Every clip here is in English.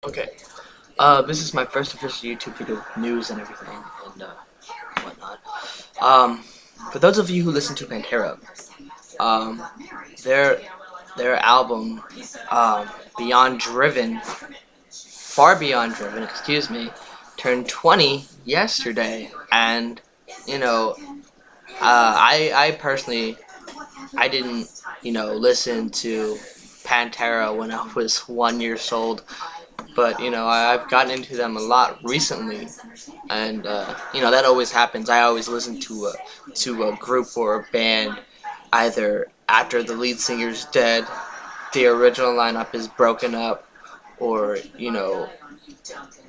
Okay. This is my first official YouTube video with news and everything and whatnot. Um, for those of you who listen to Pantera, um, their their album, Beyond Driven, Far Beyond Driven, excuse me, turned 20 yesterday, and you know, I personally I didn't listen to Pantera when I was 1 year old. But I've gotten into them a lot recently, and that always happens. I always listen to a group or a band either after the lead singer's dead, the original lineup is broken up, or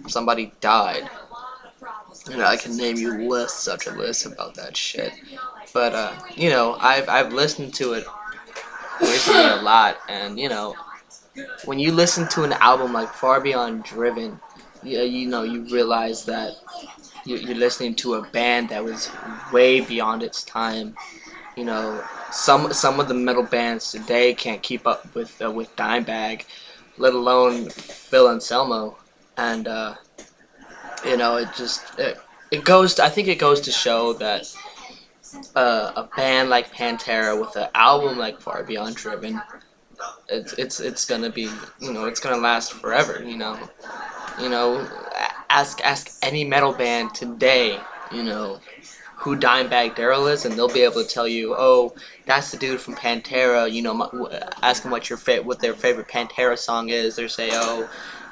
somebody died. I can name you lists after lists about that shit. But I've listened to it recently a lot, and when you listen to an album like Far Beyond Driven, you realize that you're listening to a band that was way beyond its time. Some of the metal bands today can't keep up with Dimebag, let alone Phil Anselmo, and it goes. I think it goes to show that a band like Pantera with an album like Far Beyond Driven, it's gonna be it's gonna last forever. You know, ask any metal band today, who Dimebag Darrell is, and they'll be able to tell you, oh, that's the dude from Pantera. Ask them what their favorite Pantera song is. They say, oh,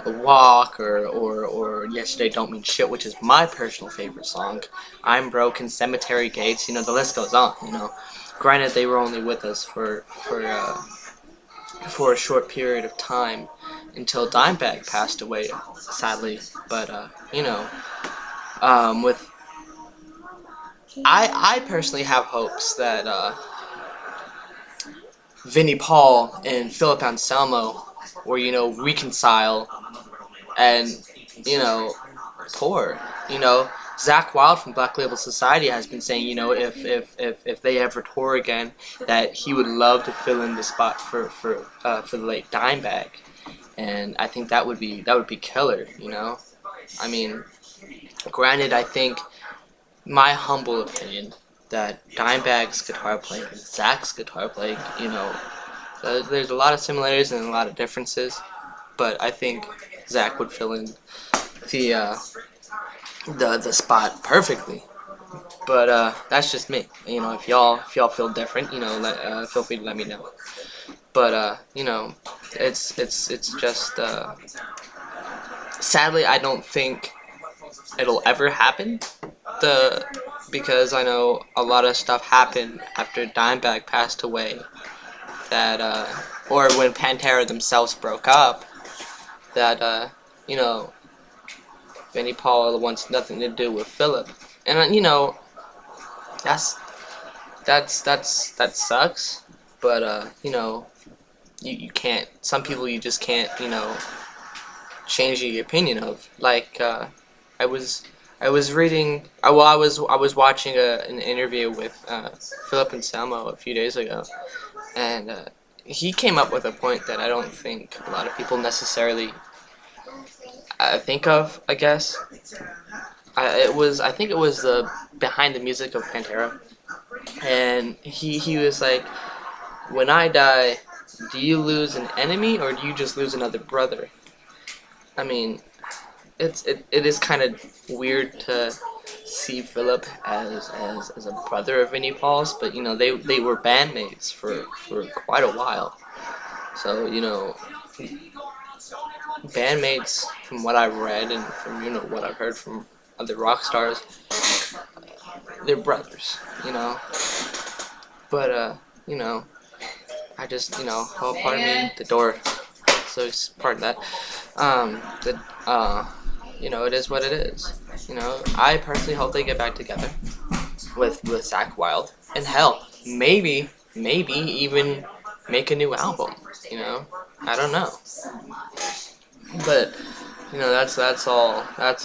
a Walk or Yesterday Don't Mean Shit, which is my personal favorite song. I'm Broken, Cemetery Gates. The list goes on. Granted, they were only with us for a short period of time until Dimebag passed away, sadly. But with I personally have hopes that Vinnie Paul and Philip Anselmo will reconcile and tour. Zach Wild from Black Label Society has been saying, if they ever tour again, that he would love to fill in the spot for the late Dimebag, and I think that would be killer. I mean, granted, I think my humble opinion that Dimebag's guitar playing and Zach's guitar playing, there's a lot of similarities and a lot of differences, but I think Zach would fill in the the spot perfectly. But that's just me. If y'all feel different, feel free to let me know. But it's just sadly I don't think it'll ever happen. Because I know a lot of stuff happened after Dimebag passed away, that or when Pantera themselves broke up, that Vinnie Paul wants nothing to do with Philip, and that's that sucks. But you can't. Some people you just can't change your opinion of. Like I was reading. Well, I was watching an interview with Philip Anselmo a few days ago, and he came up with a point that I don't think a lot of people necessarily think of. I guess I think it was the Behind the Music of Pantera, and he was like, when I die, do you lose an enemy or do you just lose another brother? I mean, it is kind of weird to see Philip as a brother of Vinnie Paul's, but they were bandmates for quite a while. So bandmates, from what I've read and from what I've heard from other rock stars, they're brothers. But I just oh, pardon me, the door. So pardon that. It is what it is. I personally hope they get back together with Zach Wild, and hell, maybe even make a new album. I don't know, but that's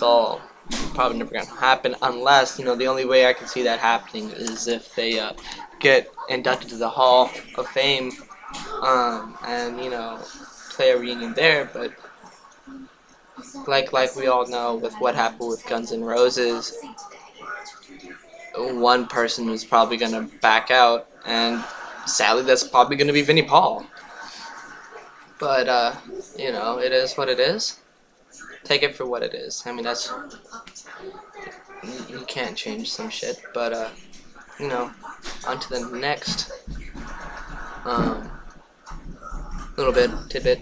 all probably never gonna happen unless the only way I can see that happening is if they get inducted to the Hall of Fame, and play a reunion there, but like we all know with what happened with Guns N' Roses, one person is probably gonna back out, and sadly, that's probably gonna be Vinnie Paul. But you know, it is what it is. Take it for what it is. I mean, that's you can't change some shit. But you know, on to the next little bit tidbit.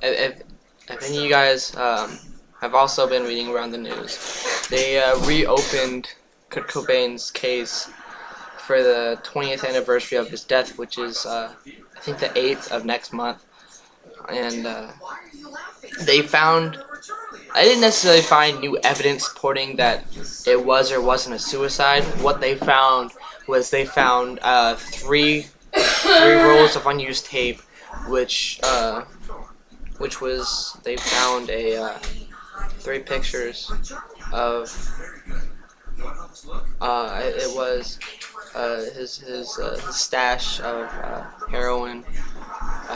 If any of you guys have also been reading around the news, they reopened Kurt Cobain's case for the 20th anniversary of his death, which is I think the 8th of next month, and they found, I didn't necessarily find new evidence supporting that it was or wasn't a suicide. What they found was they found three rolls of unused tape, which was, they found a 3 pictures of it was his stash of heroin,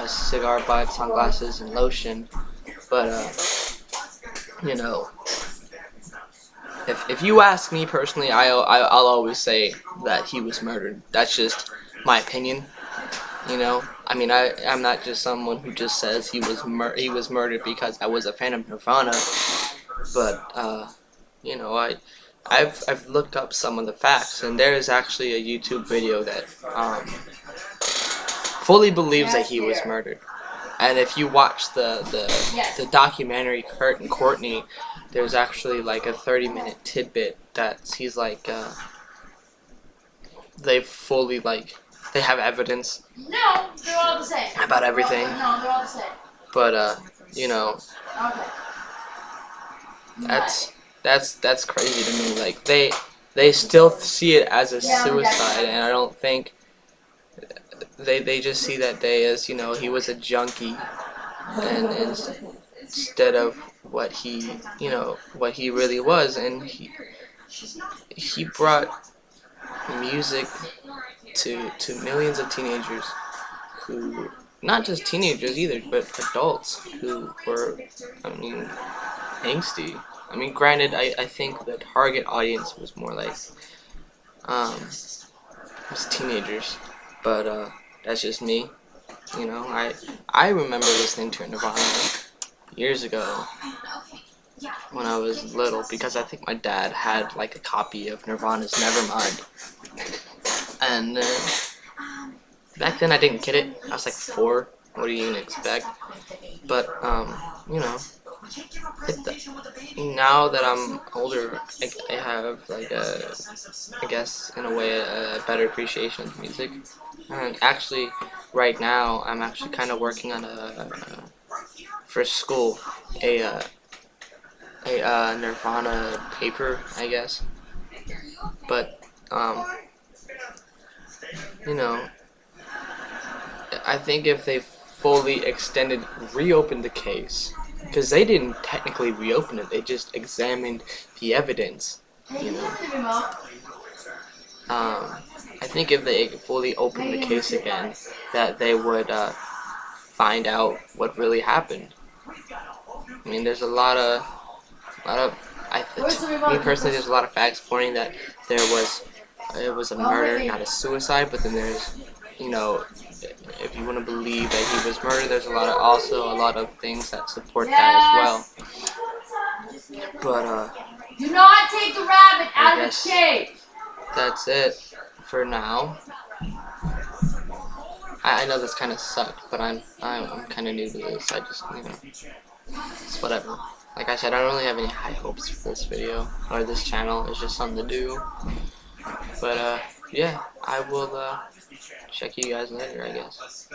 cigar butts, sunglasses, and lotion. But you know, if you ask me personally, I'll always say that he was murdered. That's just my opinion. You know, I mean, I'm not just someone who just says he was murdered because I was a fan of Nirvana. But you know, I've looked up some of the facts, and there is actually a YouTube video that fully believes that he was murdered. And if you watch the documentary Kurt and Courtney, there's actually like a 30-minute tidbit that he's like they fully they have evidence. No, they're all the same. About everything. No, they're all the same. But you know, Okay. that's crazy to me. Like they still see it as a suicide, and I don't think they just see that day as, you know, he was a junkie, and instead of what he, you know, what he really was. And he brought music to millions of teenagers who, not just teenagers either, but adults who were, I mean, angsty. I mean, granted, I think the target audience was more like was teenagers, but that's just me. You know, I remember listening to Nirvana years ago when I was little, because I think my dad had like a copy of Nirvana's Nevermind, and back then I didn't get it. I was like 4. What do you even expect? But you know, now that I'm older, I have like I guess in a way a better appreciation of music. And actually, right now I'm actually kind of working on for school a Nirvana paper, I guess. But you know, I think if they fully reopened the case, because they didn't technically reopen it, they just examined the evidence, you know. I think if they fully opened the case again, that they would find out what really happened. I mean, there's me personally, there's a lot of facts pointing that it was a murder, not a suicide. But then there's, you know, if you want to believe that he was murdered, there's also a lot of things that support that as well. But do not take the rabbit out of its cage. That's it for now. I know this kind of sucked, but I'm kind of new to this. I just, you know, it's whatever. Like I said, I don't really have any high hopes for this video or this channel. It's just something to do. But yeah, I will check you guys later, I guess.